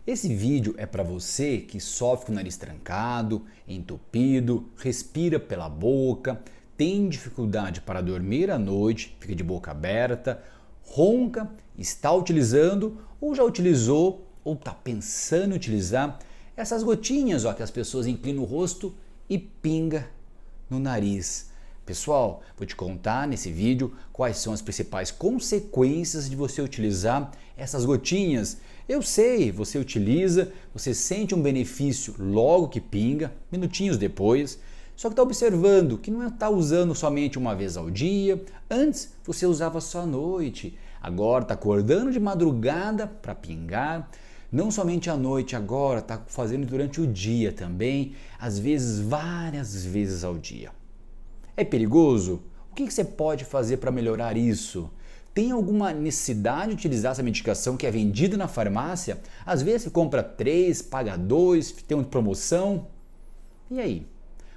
Esse vídeo é para você que sofre com o nariz trancado, entupido, respira pela boca, tem dificuldade para dormir à noite, fica de boca aberta, ronca, está utilizando ou já utilizou ou está pensando em utilizar essas gotinhas que as pessoas inclinam o rosto e pinga no nariz. Pessoal, vou te contar nesse vídeo quais são as principais consequências de você utilizar essas gotinhas. Eu sei, você utiliza, você sente um benefício logo que pinga, minutinhos depois, só que está observando que não está usando somente uma vez ao dia, antes você usava só à noite, agora está acordando de madrugada para pingar, não somente à noite, agora está fazendo durante o dia também, às vezes várias vezes ao dia. É perigoso? O que você pode fazer para melhorar isso? Tem alguma necessidade de utilizar essa medicação que é vendida na farmácia? Às vezes você compra 3, paga 2, tem uma promoção. E aí?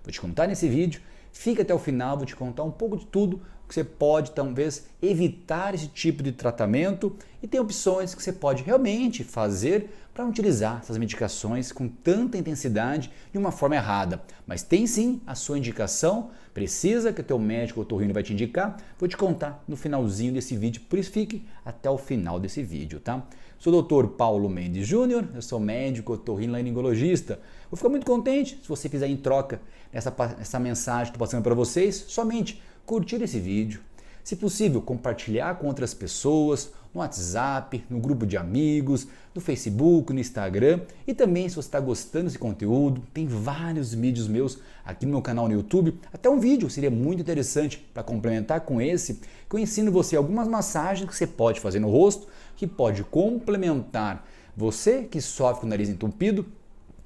Vou te contar nesse vídeo, fica até o final, vou te contar um pouco de tudo que você pode talvez evitar esse tipo de tratamento e tem opções que você pode realmente fazer para não utilizar essas medicações com tanta intensidade de uma forma errada. Mas tem sim a sua indicação, precisa que o teu médico otorrino vai te indicar, vou te contar no finalzinho desse vídeo, por isso fique até o final desse vídeo, tá? Sou o Dr. Paulo Mendes Júnior, eu sou médico otorrinolaringologista. Vou ficar muito contente se você fizer em troca essa mensagem que estou passando para vocês, somente curtir esse vídeo, se possível compartilhar com outras pessoas, no WhatsApp, no grupo de amigos, no Facebook, no Instagram e também se você está gostando desse conteúdo, tem vários vídeos meus aqui no meu canal no YouTube, até um vídeo seria muito interessante para complementar com esse, que eu ensino você algumas massagens que você pode fazer no rosto, que pode complementar você que sofre com o nariz entupido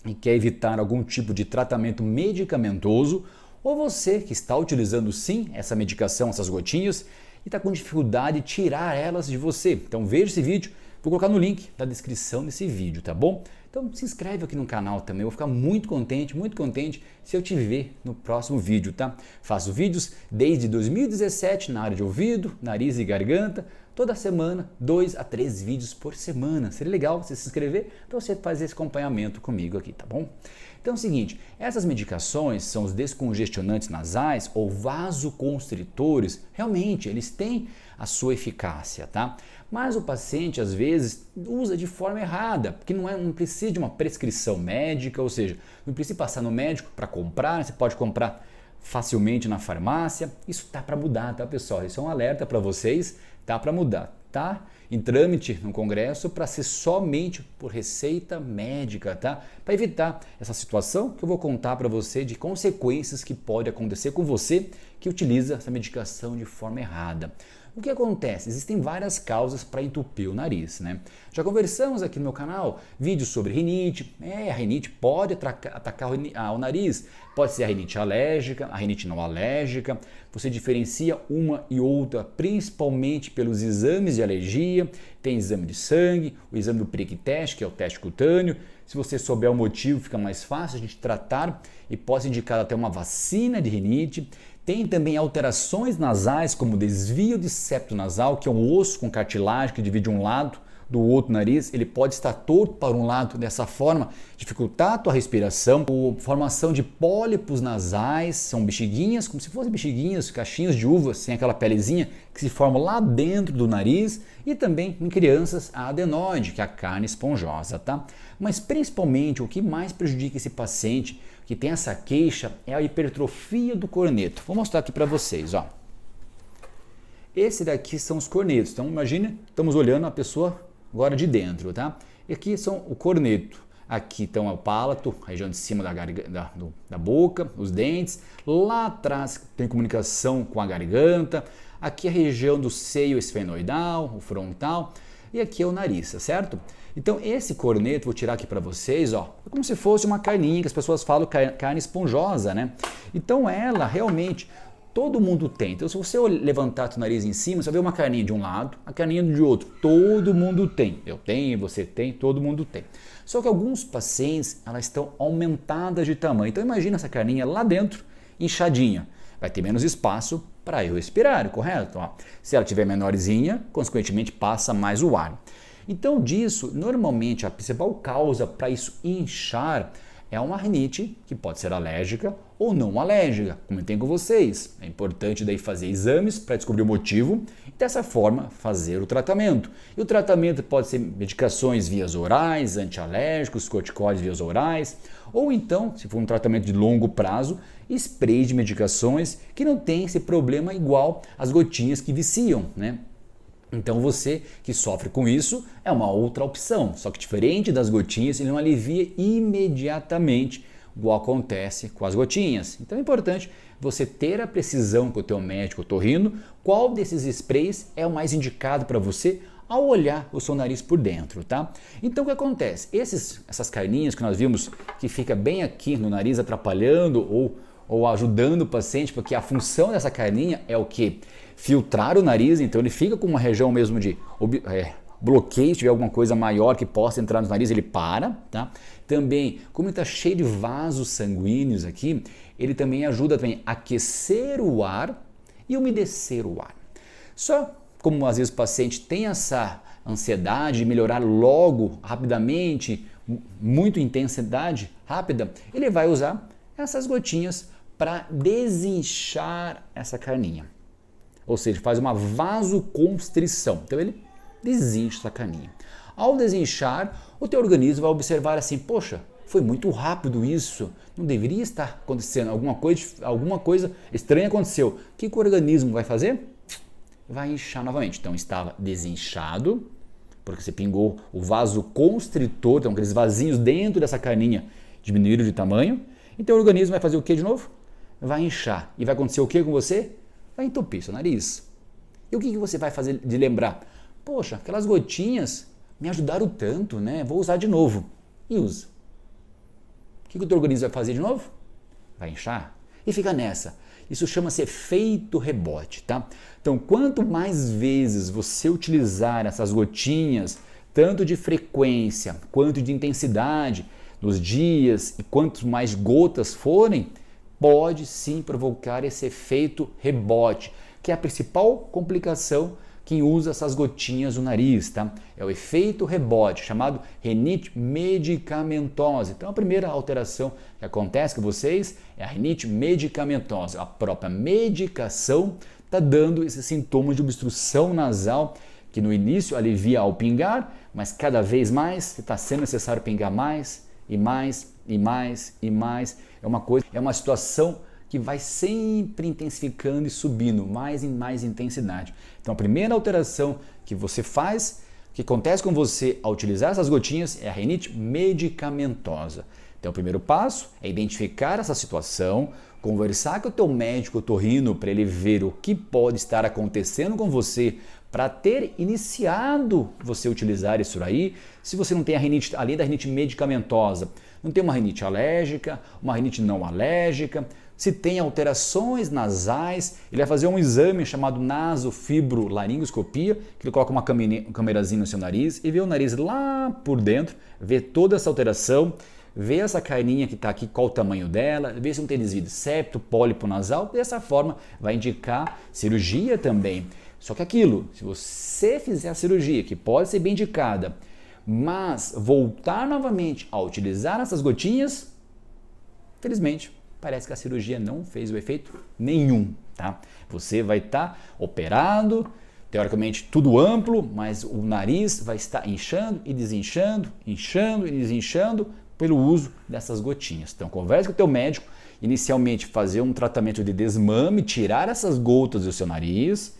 e quer evitar algum tipo de tratamento medicamentoso, ou você que está utilizando sim essa medicação, essas gotinhas, e está com dificuldade de tirar elas de você. Então veja esse vídeo, vou colocar no link da descrição desse vídeo, tá bom? Então se inscreve aqui no canal também, eu vou ficar muito contente se eu te ver no próximo vídeo, tá? Faço vídeos desde 2017 na área de ouvido, nariz e garganta, toda semana, 2 a 3 vídeos por semana. Seria legal você se inscrever para você fazer esse acompanhamento comigo aqui, tá bom? Então é o seguinte, essas medicações são os descongestionantes nasais ou vasoconstritores, realmente eles têm a sua eficácia, tá? Mas o paciente às vezes usa de forma errada, porque não precisa de uma prescrição médica, ou seja, não precisa passar no médico para comprar, você pode comprar facilmente na farmácia. Isso tá para mudar, tá, pessoal? Isso é um alerta para vocês, tá para mudar, tá? Em trâmite no Congresso para ser somente por receita médica, tá? Para evitar essa situação que eu vou contar para você de consequências que pode acontecer com você que utiliza essa medicação de forma errada. O que acontece? Existem várias causas para entupir o nariz, né? Já conversamos aqui no meu canal vídeos sobre rinite. A rinite pode atacar o nariz. Pode ser a rinite alérgica, a rinite não alérgica. Você diferencia uma e outra principalmente pelos exames de alergia. Tem exame de sangue, o exame do periquiteste, que é o teste cutâneo. Se você souber o motivo, fica mais fácil a gente tratar e pode indicar até uma vacina de rinite. Tem também alterações nasais, como desvio de septo nasal, que é um osso com cartilagem que divide um lado do outro nariz. Ele pode estar torto para um lado dessa forma, dificultar a tua respiração. A formação de pólipos nasais, são bexiguinhas, como se fossem bexiguinhas, cachinhos de uva, sem aquela pelezinha, que se formam lá dentro do nariz. E também em crianças a adenoide, que é a carne esponjosa, tá? Mas principalmente o que mais prejudica esse paciente que tem essa queixa é a hipertrofia do corneto. Vou mostrar aqui para vocês, ó. Esse daqui são os cornetos. Então imagine, estamos olhando a pessoa agora de dentro, tá? E aqui são o corneto. Aqui então é o palato, a região de cima da boca, os dentes. Lá atrás tem comunicação com a garganta. Aqui a região do seio esfenoidal, o frontal. E aqui é o nariz, tá certo? Então esse corneto, vou tirar aqui para vocês, ó, é como se fosse uma carninha, que as pessoas falam carne esponjosa, né? Então ela realmente, todo mundo tem. Então se você levantar o nariz em cima, você vai ver uma carninha de um lado, a carninha de outro. Todo mundo tem. Eu tenho, você tem, todo mundo tem. Só que alguns pacientes, elas estão aumentadas de tamanho. Então imagina essa carninha lá dentro, inchadinha. Vai ter menos espaço para eu respirar, correto? Ó, se ela tiver menorzinha, consequentemente passa mais o ar. Então disso, normalmente a principal causa para isso inchar é uma rinite que pode ser alérgica ou não alérgica, comentei com vocês. É importante daí fazer exames para descobrir o motivo e dessa forma fazer o tratamento. E o tratamento pode ser medicações vias orais, antialérgicos, corticoides vias orais, ou então, se for um tratamento de longo prazo, spray de medicações que não tem esse problema igual às gotinhas que viciam, né? Então você que sofre com isso é uma outra opção, só que diferente das gotinhas, ele não alivia imediatamente, igual acontece com as gotinhas. Então é importante você ter a precisão com o teu médico otorrino, qual desses sprays é o mais indicado para você ao olhar o seu nariz por dentro, tá? Então o que acontece? Essas carninhas que nós vimos que fica bem aqui no nariz atrapalhando ou ajudando o paciente, porque a função dessa carninha é o quê? Filtrar o nariz, então ele fica com uma região mesmo de bloqueio, se tiver alguma coisa maior que possa entrar no nariz, ele para, tá? Também, como ele está cheio de vasos sanguíneos aqui, ele também ajuda também a aquecer o ar e umedecer o ar. Só como às vezes o paciente tem essa ansiedade de melhorar logo, rapidamente, muito intensidade rápida, ele vai usar essas gotinhas para desinchar essa carninha. Ou seja, faz uma vasoconstrição. Então ele desincha essa carninha. Ao desinchar, o teu organismo vai observar assim, poxa, foi muito rápido isso, não deveria estar acontecendo, alguma coisa estranha aconteceu. O que o organismo vai fazer? Vai inchar novamente. Então estava desinchado, porque você pingou o vasoconstritor, então aqueles vasinhos dentro dessa carninha diminuíram de tamanho. Então o organismo vai fazer o que de novo? Vai inchar. E vai acontecer o que com você? Vai entupir seu nariz. E o que você vai fazer de lembrar? Poxa, aquelas gotinhas me ajudaram tanto, né? Vou usar de novo. E usa. O que o teu organismo vai fazer de novo? Vai inchar. E fica nessa. Isso chama-se efeito rebote, tá? Então, quanto mais vezes você utilizar essas gotinhas, tanto de frequência quanto de intensidade, nos dias e quanto mais gotas forem, pode sim provocar esse efeito rebote, que é a principal complicação quem usa essas gotinhas no nariz, tá? É o efeito rebote, chamado rinite medicamentosa. Então a primeira alteração que acontece com vocês é a rinite medicamentosa. A própria medicação está dando esses sintomas de obstrução nasal, que no início alivia ao pingar, mas cada vez mais está sendo necessário pingar mais e mais e mais e mais. É uma situação que vai sempre intensificando e subindo mais e mais intensidade. Então a primeira alteração que você faz, que acontece com você ao utilizar essas gotinhas, é a rinite medicamentosa. Então o primeiro passo é identificar essa situação, conversar com o teu médico otorrino para ele ver o que pode estar acontecendo com você para ter iniciado você utilizar isso aí. Se você não tem a rinite, além da rinite medicamentosa, não tem uma rinite alérgica, uma rinite não alérgica, se tem alterações nasais, ele vai fazer um exame chamado nasofibrolaringoscopia, que ele coloca uma câmerazinha no seu nariz e vê o nariz lá por dentro, vê toda essa alteração, vê essa carninha que está aqui, qual o tamanho dela, vê se não tem desvio de septo, pólipo nasal, dessa forma vai indicar cirurgia também. Só que aquilo, se você fizer a cirurgia, que pode ser bem indicada, mas voltar novamente a utilizar essas gotinhas, felizmente, parece que a cirurgia não fez o efeito nenhum, tá? Você vai estar operado, teoricamente tudo amplo, mas o nariz vai estar inchando e desinchando, inchando e desinchando pelo uso dessas gotinhas. Então converse com o teu médico, inicialmente fazer um tratamento de desmame, tirar essas gotas do seu nariz,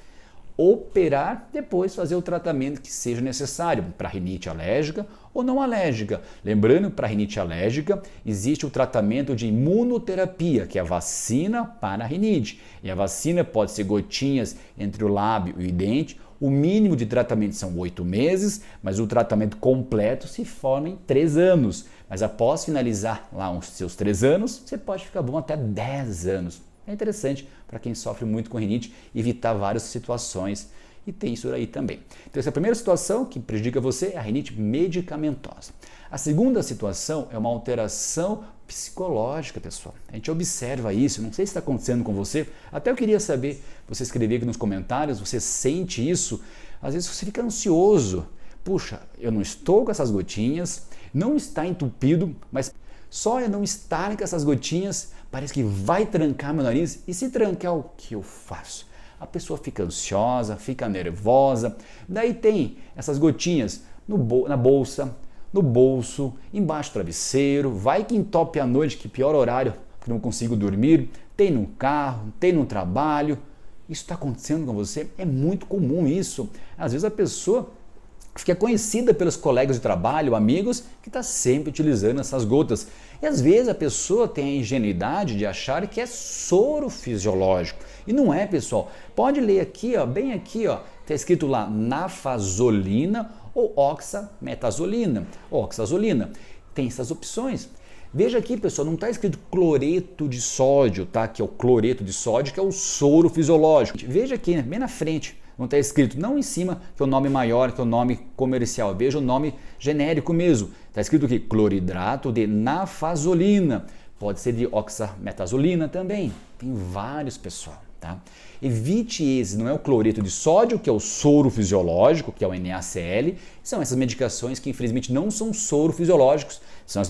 operar, depois fazer o tratamento que seja necessário para rinite alérgica ou não alérgica. Lembrando, para rinite alérgica existe o tratamento de imunoterapia, que é a vacina para a rinite. E a vacina pode ser gotinhas entre o lábio e o dente. O mínimo de tratamento são 8 meses, mas o tratamento completo se forma em 3 anos. Mas após finalizar lá os seus 3 anos, você pode ficar bom até 10 anos. É interessante para quem sofre muito com rinite evitar várias situações e tem isso aí também. Então essa é a primeira situação que prejudica você é a rinite medicamentosa. A segunda situação é uma alteração psicológica, pessoal. A gente observa isso, não sei se está acontecendo com você, até eu queria saber, você escrever aqui nos comentários, você sente isso? Às vezes você fica ansioso, puxa, eu não estou com essas gotinhas, não está entupido, mas só eu não estar com essas gotinhas parece que vai trancar meu nariz, e se trancar, o que eu faço? A pessoa fica ansiosa, fica nervosa, daí tem essas gotinhas na bolsa, no bolso, embaixo do travesseiro, vai que entope à noite, que pior horário, porque não consigo dormir, tem no carro, tem no trabalho. Isso está acontecendo com você? É muito comum isso. Às vezes a pessoa fica conhecida pelos colegas de trabalho, amigos, que está sempre utilizando essas gotas. E às vezes a pessoa tem a ingenuidade de achar que é soro fisiológico. E não é, pessoal. Pode ler aqui, ó, bem aqui, ó, está escrito lá nafazolina ou oxametazolina, ou oxazolina. Tem essas opções. Veja aqui, pessoal, não está escrito cloreto de sódio, tá? Que é o cloreto de sódio, que é o soro fisiológico. Veja aqui, né? Bem na frente, não está escrito, não em cima, que é o nome maior, que é o nome comercial. Veja o nome genérico mesmo. Está escrito aqui, cloridrato de nafazolina. Pode ser de oxametazolina também. Tem vários, pessoal. Tá? Evite esse, não é o cloreto de sódio, que é o soro fisiológico, que é o NaCl, são essas medicações que infelizmente não são soro fisiológicos, são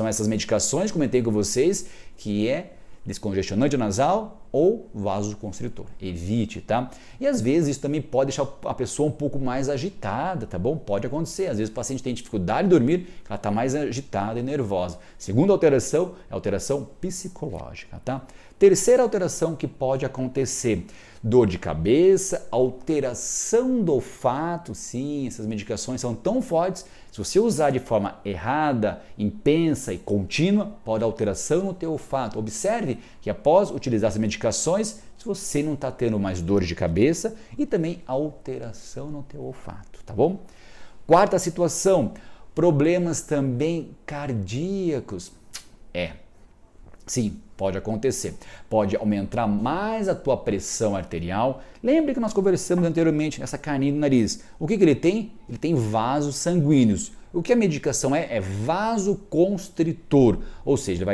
essas medicações, comentei com vocês, que é descongestionante nasal ou vasoconstritor. Evite, tá? E às vezes isso também pode deixar a pessoa um pouco mais agitada, tá bom? Pode acontecer. Às vezes o paciente tem dificuldade de dormir, ela está mais agitada e nervosa. Segunda alteração é a alteração psicológica, tá? Terceira alteração que pode acontecer, dor de cabeça, alteração do olfato. Sim, essas medicações são tão fortes, se você usar de forma errada, intensa e contínua, pode dar alteração no teu olfato. Observe que após utilizar essas medicações, se você não está tendo mais dor de cabeça e também alteração no teu olfato, tá bom? Quarta situação, problemas também cardíacos. Sim, pode acontecer. Pode aumentar mais a tua pressão arterial. Lembre que nós conversamos anteriormente essa carninha do nariz. O que ele tem? Ele tem vasos sanguíneos. O que a medicação é vasoconstritor, ou seja,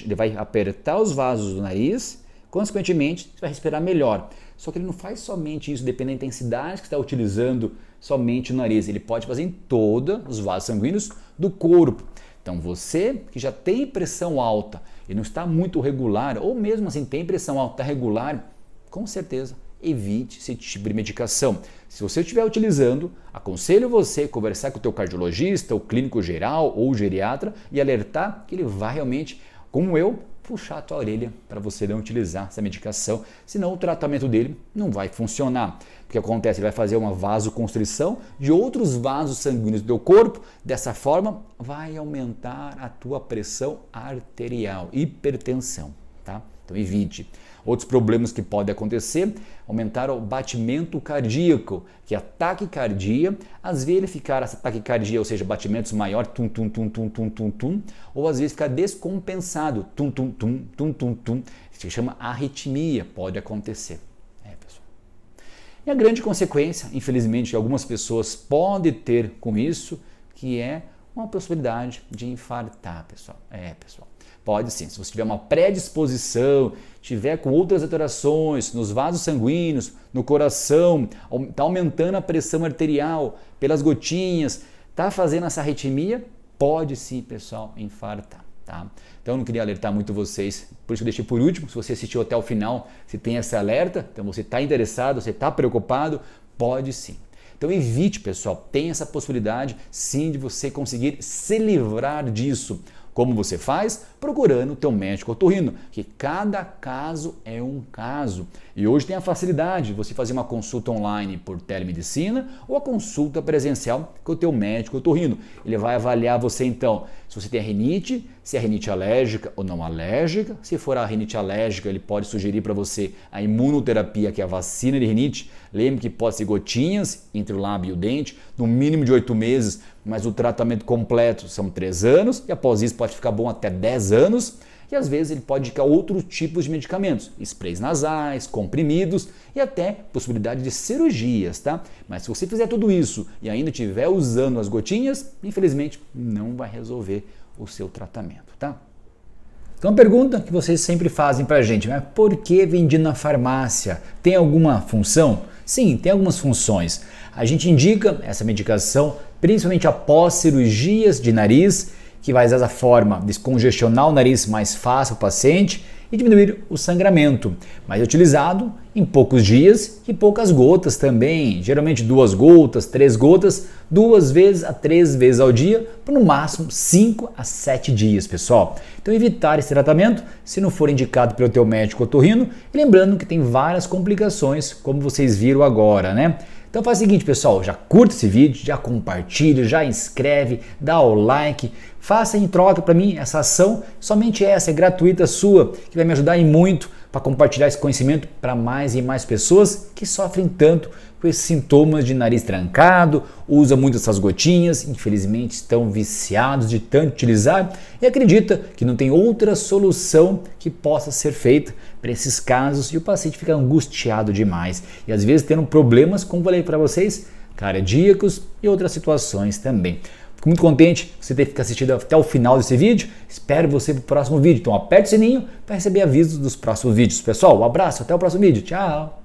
ele vai apertar os vasos do nariz, consequentemente, você vai respirar melhor. Só que ele não faz somente isso, dependendo da intensidade que está utilizando somente o nariz. Ele pode fazer em todos os vasos sanguíneos do corpo. Então você que já tem pressão alta e não está muito regular, ou mesmo assim tem pressão alta, está regular, com certeza evite esse tipo de medicação. Se você estiver utilizando, aconselho você a conversar com o teu cardiologista, o clínico geral ou o geriatra e alertar que ele vai realmente, como eu, puxar a tua orelha para você não utilizar essa medicação, senão o tratamento dele não vai funcionar. O que acontece? Ele vai fazer uma vasoconstrição de outros vasos sanguíneos do teu corpo, dessa forma vai aumentar a tua pressão arterial, hipertensão, tá? Então evite. Outros problemas que podem acontecer, aumentar o batimento cardíaco, que é a taquicardia, às vezes ele ficar essa taquicardia, ou seja, batimentos maiores, tum, tum, tum, tum, tum, tum, tum, ou às vezes ficar descompensado, tum, tum, tum, tum, tum, tum, isso se chama arritmia, pode acontecer. Pessoal. E a grande consequência, infelizmente, que algumas pessoas podem ter com isso, que é uma possibilidade de infartar, pessoal. Pessoal. Pode sim, se você tiver uma predisposição, tiver com outras alterações nos vasos sanguíneos, no coração, está aumentando a pressão arterial pelas gotinhas, está fazendo essa arritmia, pode sim, pessoal, infartar. Tá? Então eu não queria alertar muito vocês, por isso que eu deixei por último. Se você assistiu até o final, se tem esse alerta, então você está interessado, você está preocupado, pode sim. Então evite, pessoal, tem essa possibilidade sim de você conseguir se livrar disso. Como você faz? Procurando o teu médico otorrino, que cada caso é um caso. E hoje tem a facilidade de você fazer uma consulta online por telemedicina ou a consulta presencial com o teu médico otorrino. Ele vai avaliar você então, se você tem a rinite, se é rinite alérgica ou não alérgica. Se for a rinite alérgica, ele pode sugerir para você a imunoterapia, que é a vacina de rinite. Lembre que pode ser gotinhas entre o lábio e o dente, no mínimo de 8 meses, mas o tratamento completo são 3 anos e após isso pode ficar bom até 10 anos. E às vezes ele pode indicar outros tipos de medicamentos, sprays nasais, comprimidos e até possibilidade de cirurgias, tá? Mas se você fizer tudo isso e ainda estiver usando as gotinhas, infelizmente não vai resolver o seu tratamento, tá? Então a pergunta que vocês sempre fazem pra gente, mas por que vendi na farmácia? Tem alguma função? Sim, tem algumas funções. A gente indica essa medicação principalmente após cirurgias de nariz, que vai dessa forma descongestionar o nariz mais fácil para o paciente e diminuir o sangramento, mas é utilizado em poucos dias e poucas gotas também, geralmente 2 gotas, 3 gotas, 2 vezes a 3 vezes ao dia, por no máximo 5 a 7 dias, pessoal. Então evitar esse tratamento se não for indicado pelo teu médico otorrino, e lembrando que tem várias complicações, como vocês viram agora, né? Então faz o seguinte, pessoal, já curta esse vídeo, já compartilha, já inscreve, dá o like, faça em troca para mim essa ação, somente essa, é gratuita sua, que vai me ajudar e muito para compartilhar esse conhecimento para mais e mais pessoas que sofrem tanto com esses sintomas de nariz trancado, usa muito essas gotinhas, infelizmente estão viciados de tanto utilizar e acredita que não tem outra solução que possa ser feita para esses casos e o paciente fica angustiado demais e às vezes tendo problemas, como falei para vocês, cardíacos e outras situações também. Fico muito contente de você ter assistido até o final desse vídeo. Espero você para o próximo vídeo. Então aperte o sininho para receber avisos dos próximos vídeos. Pessoal, um abraço, até o próximo vídeo. Tchau!